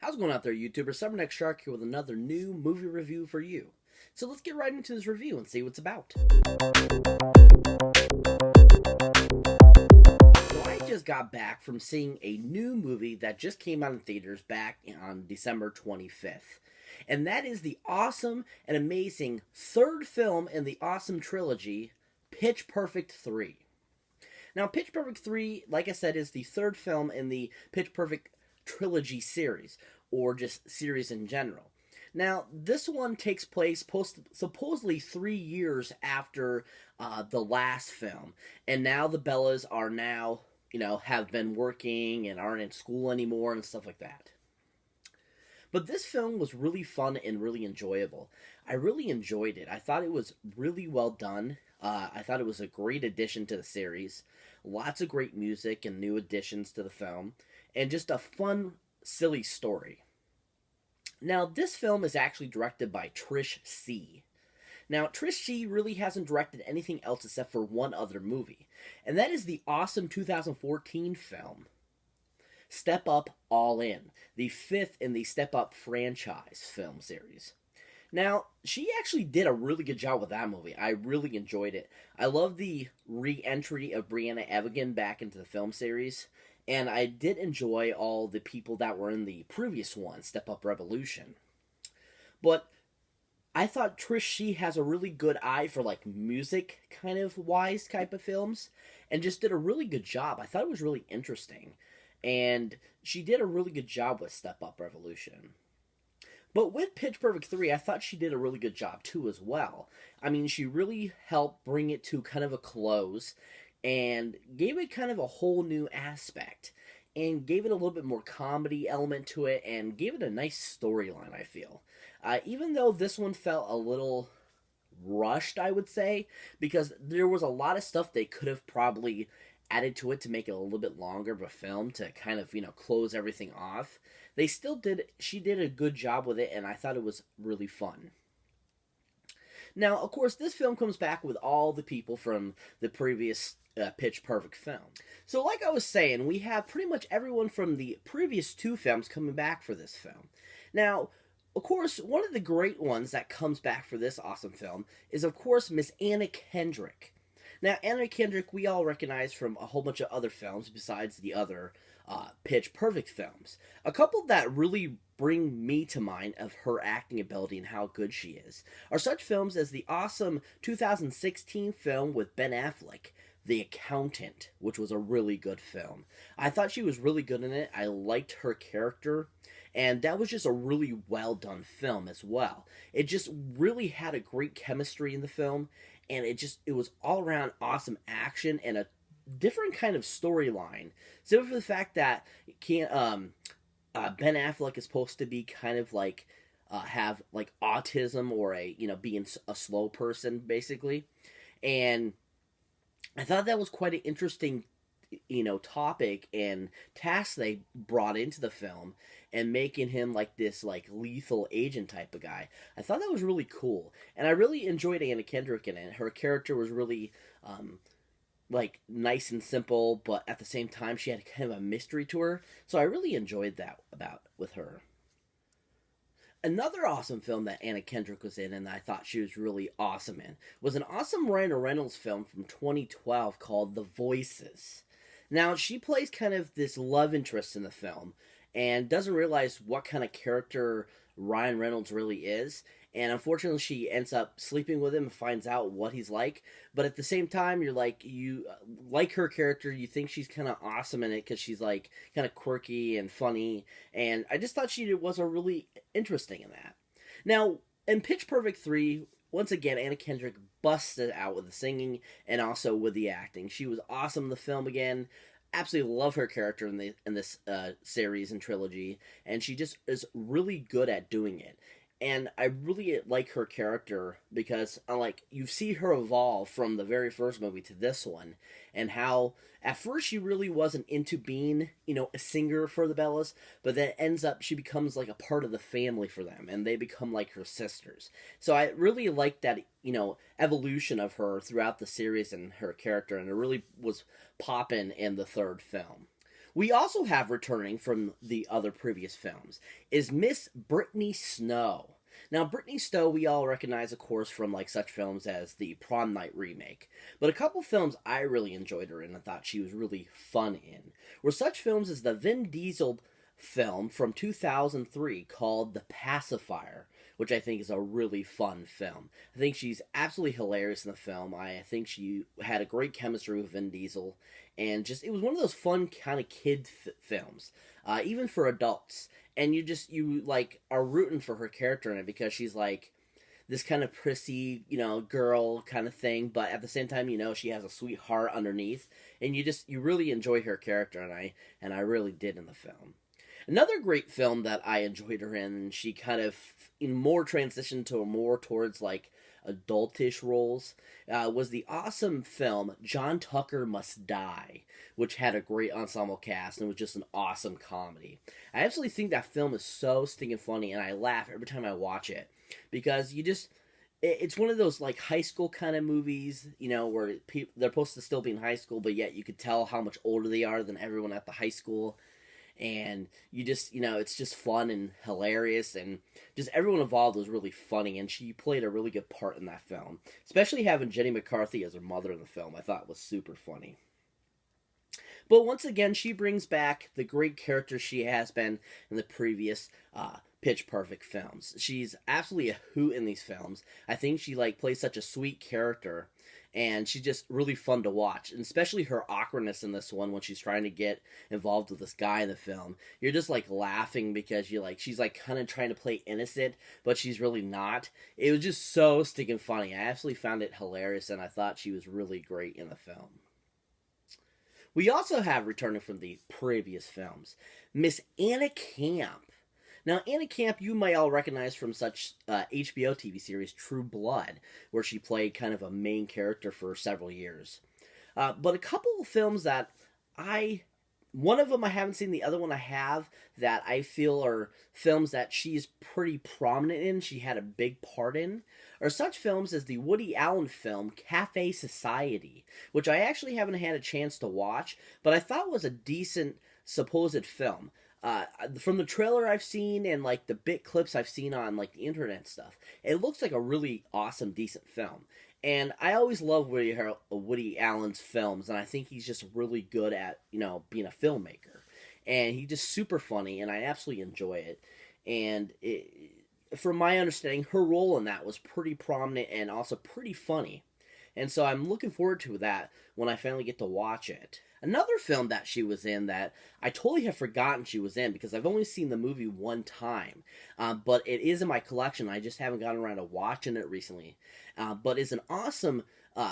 How's it going out there, YouTuber? Cyberneticshark here with another new movie review for you. So let's get right into this review and see what it's about. So I just got back from seeing a new movie that just came out in theaters back on December 25th. And that is the awesome and amazing third film in the awesome trilogy, Pitch Perfect 3. Now, Pitch Perfect 3, like I said, is the third film in the Pitch Perfect trilogy series, or just series in general. Now, this one takes place supposedly 3 years after the last film, and now the Bellas are now, have been working and aren't in school anymore and stuff like that. But this film was really fun and really enjoyable. I really enjoyed it. I thought it was really well done. I thought it was a great addition to the series. Lots of great music and new additions to the film. And just a fun, silly story. Now, this film is actually directed by Trish C. Now, Trish C really hasn't directed anything else except for one other movie. And that is the awesome 2014 film, Step Up All In, the fifth in the Step Up franchise film series. Now, she actually did a really good job with that movie. I really enjoyed it. I love the re-entry of Brianna Evigan back into the film series, and I did enjoy all the people that were in the previous one, Step Up Revolution. But I thought Trish She has a really good eye for like music kind of wise type of films, and just did a really good job. I thought it was really interesting. And she did a really good job with Step Up Revolution. But with Pitch Perfect 3, I thought she did a really good job too as well. I mean, she really helped bring it to kind of a close and gave it kind of a whole new aspect. And gave it a little bit more comedy element to it and gave it a nice storyline, I feel. Even though this one felt a little rushed, I would say, because there was a lot of stuff they could have probably added to it to make it a little bit longer of a film to kind of, close everything off. She did a good job with it, and I thought it was really fun. Now, of course, this film comes back with all the people from the previous Pitch Perfect film. So like I was saying, we have pretty much everyone from the previous two films coming back for this film. Now, of course, one of the great ones that comes back for this awesome film is, of course, Miss Anna Kendrick. Now, Anna Kendrick, we all recognize from a whole bunch of other films besides the other Pitch Perfect films. A couple that really bring me to mind of her acting ability and how good she is are such films as the awesome 2016 film with Ben Affleck, The Accountant, which was a really good film. I thought she was really good in it. I liked her character, and that was just a really well done film as well. It just really had a great chemistry in the film, and it was all around awesome action and a different kind of storyline. So for the fact that Ben Affleck is supposed to be kind of like have like autism or being a slow person basically, and I thought that was quite an interesting topic and task they brought into the film and making him like this like lethal agent type of guy. I thought that was really cool, and I really enjoyed Anna Kendrick in it. Her character was really like nice and simple, but at the same time she had kind of a mystery to her, so I really enjoyed that with her. Another awesome film that Anna Kendrick was in and I thought she was really awesome in was an awesome Ryan Reynolds film from 2012 called The Voices. Now, she plays kind of this love interest in the film and doesn't realize what kind of character Ryan Reynolds really is. And unfortunately, she ends up sleeping with him and finds out what he's like. But at the same time, you like her character. You think she's kind of awesome in it because she's like kind of quirky and funny. And I just thought she was a really interesting in that. Now, in Pitch Perfect 3, once again, Anna Kendrick busted out with the singing and also with the acting. She was awesome in the film again. Absolutely love her character in this series and trilogy. And she just is really good at doing it. And I really like her character because, you see her evolve from the very first movie to this one, and how at first she really wasn't into being, a singer for the Bellas, but then she becomes like a part of the family for them, and they become like her sisters. So I really like that, evolution of her throughout the series and her character, and it really was popping in the third film. We also have returning from the other previous films is Miss Brittany Snow. Now, Brittany Snow, we all recognize, of course, from like such films as the Prom Night remake. But a couple films I really enjoyed her in and thought she was really fun in were such films as the Vin Diesel film from 2003 called The Pacifier, which I think is a really fun film. I think she's absolutely hilarious in the film. I think she had a great chemistry with Vin Diesel, and just it was one of those fun kind of kid films, even for adults. And you like are rooting for her character in it because she's like this kind of prissy, girl kind of thing, but at the same time, she has a sweet heart underneath, and you really enjoy her character, and I really did in the film. Another great film that I enjoyed her in, and she kind of in more transitioned to more towards like adultish roles, was the awesome film John Tucker Must Die, which had a great ensemble cast and was just an awesome comedy. I absolutely think that film is so stinking funny, and I laugh every time I watch it because it's one of those like high school kind of movies, where they're supposed to still be in high school, but yet you could tell how much older they are than everyone at the high school. And it's just fun and hilarious, and just everyone involved was really funny, and she played a really good part in that film. Especially having Jenny McCarthy as her mother in the film, I thought was super funny. But once again, she brings back the great character she has been in the previous Pitch Perfect films. She's absolutely a hoot in these films. I think she plays such a sweet character, and she's just really fun to watch. And especially her awkwardness in this one when she's trying to get involved with this guy in the film. You're just laughing because she's kind of trying to play innocent, but she's really not. It was just so stinking funny. I absolutely found it hilarious, and I thought she was really great in the film. We also have, returning from the previous films, Miss Anna Camp. Now, Anna Camp, you might all recognize from such HBO TV series True Blood, where she played kind of a main character for several years. But a couple of films that one of them I haven't seen, the other one I have, that I feel are films that she's pretty prominent in, she had a big part in, are such films as the Woody Allen film Cafe Society, which I actually haven't had a chance to watch, but I thought was a decent supposed film. From the trailer I've seen and the bit clips I've seen on the internet and stuff, it looks like a really awesome, decent film. And I always love Woody Allen's films, and I think he's just really good at being a filmmaker. And he's just super funny, and I absolutely enjoy it. And from my understanding, her role in that was pretty prominent and also pretty funny. And so I'm looking forward to that when I finally get to watch it. Another film that she was in that I totally have forgotten she was in because I've only seen the movie one time, but it is in my collection. I just haven't gotten around to watching it recently. But it's an awesome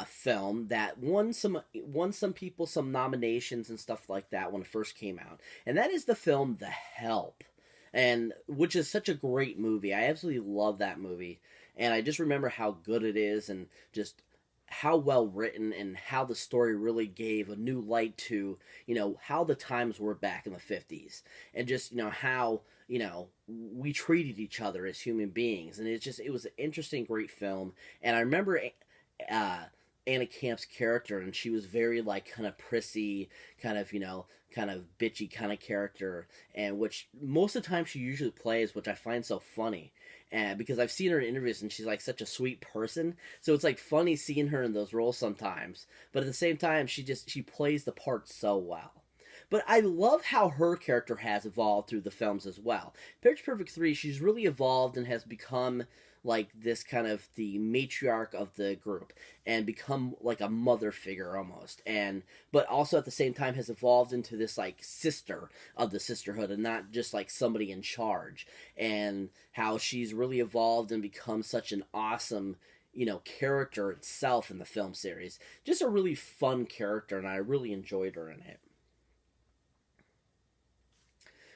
film that won some people some nominations and stuff like that when it first came out, and that is the film The Help, and which is such a great movie. I absolutely love that movie, and I just remember how good it is and just how well written and how the story really gave a new light to, how the times were back in the 50s and just, how, we treated each other as human beings. And it was an interesting, great film. And I remember Anna Camp's character, and she was very kind of prissy, kind of bitchy kind of character, and which most of the time she usually plays, which I find so funny. And because I've seen her in interviews and she's such a sweet person, so it's funny seeing her in those roles sometimes. But at the same time, she plays the part so well. But I love how her character has evolved through the films as well. Pitch Perfect 3, she's really evolved and has become this kind of the matriarch of the group and become a mother figure almost, but also at the same time has evolved into this sister of the sisterhood and not just somebody in charge, and how she's really evolved and become such an awesome character itself in the film series. Just a really fun character, and I really enjoyed her in it.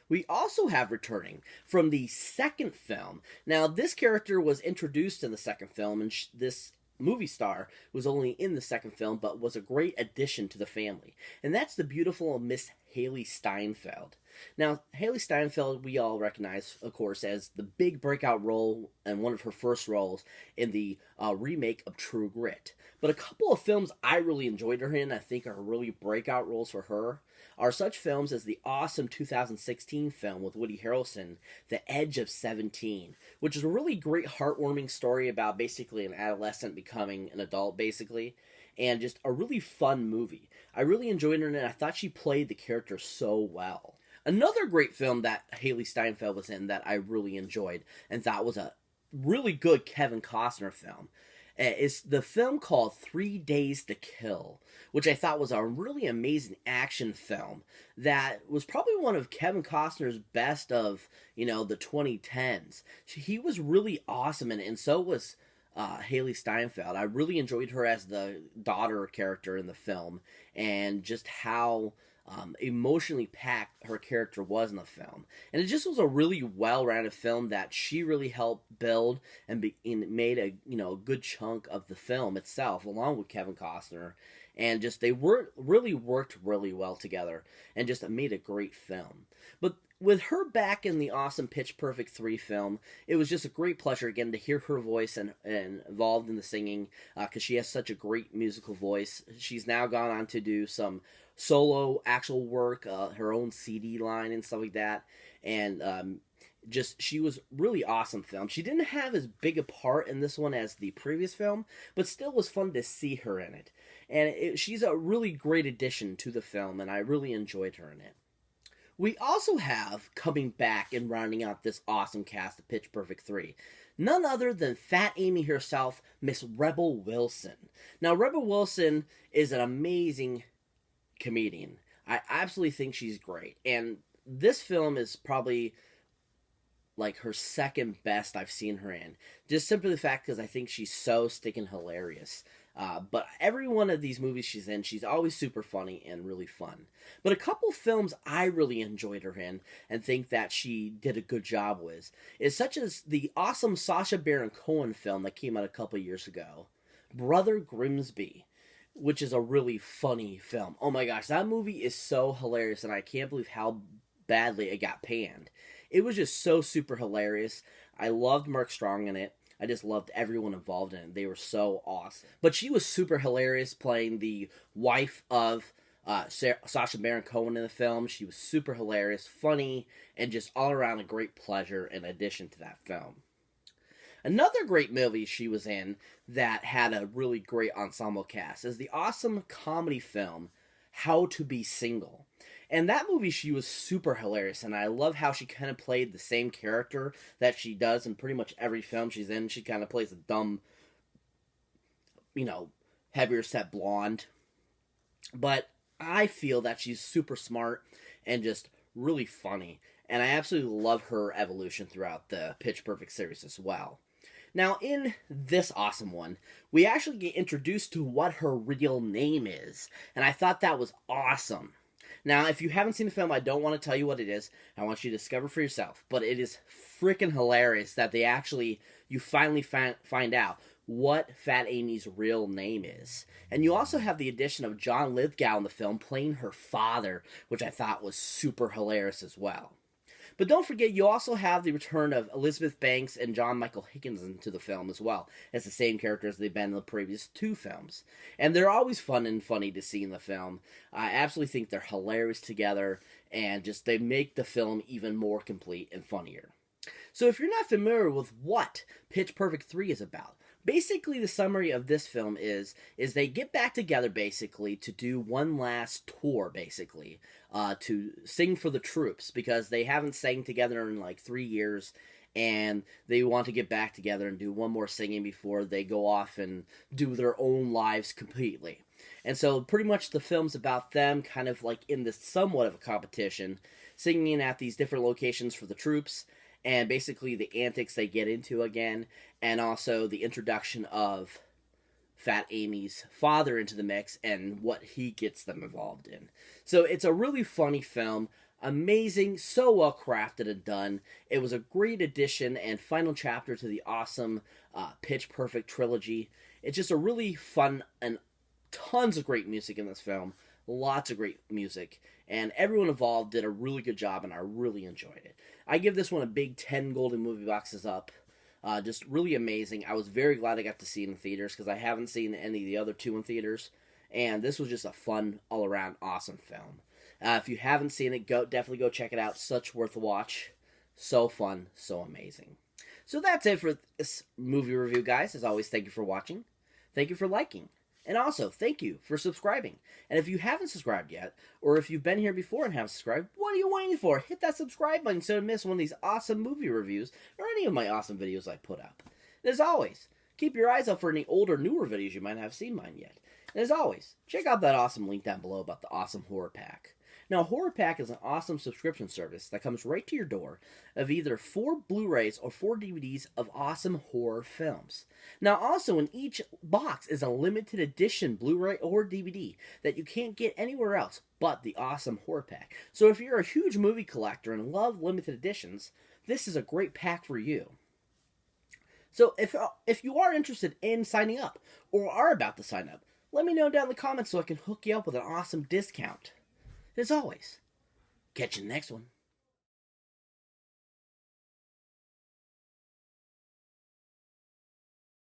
We also have returning from the second film. Now, this character was introduced in the second film, and this movie star was only in the second film, but was a great addition to the family. And that's the beautiful Miss Hailee Steinfeld. Now, Hailee Steinfeld, we all recognize, of course, as the big breakout role and one of her first roles in the remake of True Grit. But a couple of films I really enjoyed her in, I think are really breakout roles for her. are such films as the awesome 2016 film with Woody Harrelson, The Edge of 17, which is a really great heartwarming story about basically an adolescent becoming an adult, basically, and just a really fun movie. I really enjoyed her, and I thought she played the character so well. Another great film that Hailee Steinfeld was in that I really enjoyed and thought was a really good Kevin Costner film is the film called 3 Days to Kill, which I thought was a really amazing action film that was probably one of Kevin Costner's best of, the 2010s. He was really awesome in it, and so was Hailee Steinfeld. I really enjoyed her as the daughter character in the film, and just how emotionally packed her character was in the film. And it just was a really well-rounded film that she really helped build and made a good chunk of the film itself, along with Kevin Costner. And just they really worked really well together, and just made a great film. But with her back in the awesome Pitch Perfect 3 film, it was just a great pleasure again to hear her voice and involved in the singing, because she has such a great musical voice. She's now gone on to do some solo actual work, her own CD line and stuff like that, and she was really awesome film. She didn't have as big a part in this one as the previous film, but still was fun to see her in it. And she's a really great addition to the film, and I really enjoyed her in it. We also have, coming back and rounding out this awesome cast of Pitch Perfect 3, none other than Fat Amy herself, Miss Rebel Wilson. Now, Rebel Wilson is an amazing comedian. I absolutely think she's great. And this film is probably like her second best I've seen her in. Just simply the fact because I think she's so stinking hilarious. But every one of these movies she's in, she's always super funny and really fun. But a couple films I really enjoyed her in and think that she did a good job with is such as the awesome Sacha Baron Cohen film that came out a couple years ago, Brother Grimsby, which is a really funny film. Oh my gosh, that movie is so hilarious, and I can't believe how badly it got panned. It was just so super hilarious. I loved Mark Strong in it. I just loved everyone involved in it. They were so awesome. But she was super hilarious playing the wife of Sacha Baron Cohen in the film. She was super hilarious, funny, and just all around a great pleasure in addition to that film. Another great movie she was in that had a really great ensemble cast is the awesome comedy film How to Be Single. And that movie, she was super hilarious, and I love how she kind of played the same character that she does in pretty much every film she's in. She kind of plays a dumb, heavier set blonde. But I feel that she's super smart and just really funny, and I absolutely love her evolution throughout the Pitch Perfect series as well. Now, in this awesome one, we actually get introduced to what her real name is, and I thought that was awesome. Now, if you haven't seen the film, I don't want to tell you what it is. I want you to discover for yourself. But it is freaking hilarious that you finally find out what Fat Amy's real name is. And you also have the addition of John Lithgow in the film playing her father, which I thought was super hilarious as well. But don't forget, you also have the return of Elizabeth Banks and John Michael Higgins into the film as well, as the same characters they've been in the previous two films. And they're always fun and funny to see in the film. I absolutely think they're hilarious together, and just they make the film even more complete and funnier. So if you're not familiar with what Pitch Perfect 3 is about, basically the summary of this film is they get back together basically to do one last tour basically, to sing for the troops because they haven't sang together in like 3 years, and they want to get back together and do one more singing before they go off and do their own lives completely. And so pretty much the film's about them kind of like in this somewhat of a competition, singing at these different locations for the troops, and basically the antics they get into again, and also the introduction of Fat Amy's father into the mix and what he gets them involved in. So it's a really funny film, amazing, so well crafted and done. It was a great addition and final chapter to the awesome Pitch Perfect trilogy. It's just a really fun and tons of great music in this film, lots of great music, and everyone involved did a really good job, and I really enjoyed it. I give this one a big 10 golden movie boxes up. Just really amazing. I was very glad I got to see it in theaters because I haven't seen any of the other two in theaters, and this was just a fun, all-around, awesome film. If you haven't seen it, definitely go check it out. Such worth a watch. So fun, so amazing. So that's it for this movie review, guys. As always, thank you for watching. Thank you for liking. And also, thank you for subscribing. And if you haven't subscribed yet, or if you've been here before and haven't subscribed, what are you waiting for? Hit that subscribe button so you don't miss one of these awesome movie reviews or any of my awesome videos I put up. And as always, keep your eyes out for any older, newer videos you might not have seen mine yet. And as always, check out that awesome link down below about the awesome Horror Pack. Now, Horror Pack is an awesome subscription service that comes right to your door of either 4 Blu-rays or 4 DVDs of awesome horror films. Now, also in each box is a limited edition Blu-ray or DVD that you can't get anywhere else but the awesome Horror Pack. So if you're a huge movie collector and love limited editions, this is a great pack for you. So if you are interested in signing up or are about to sign up, let me know down in the comments so I can hook you up with an awesome discount. As always, catch you in the next one.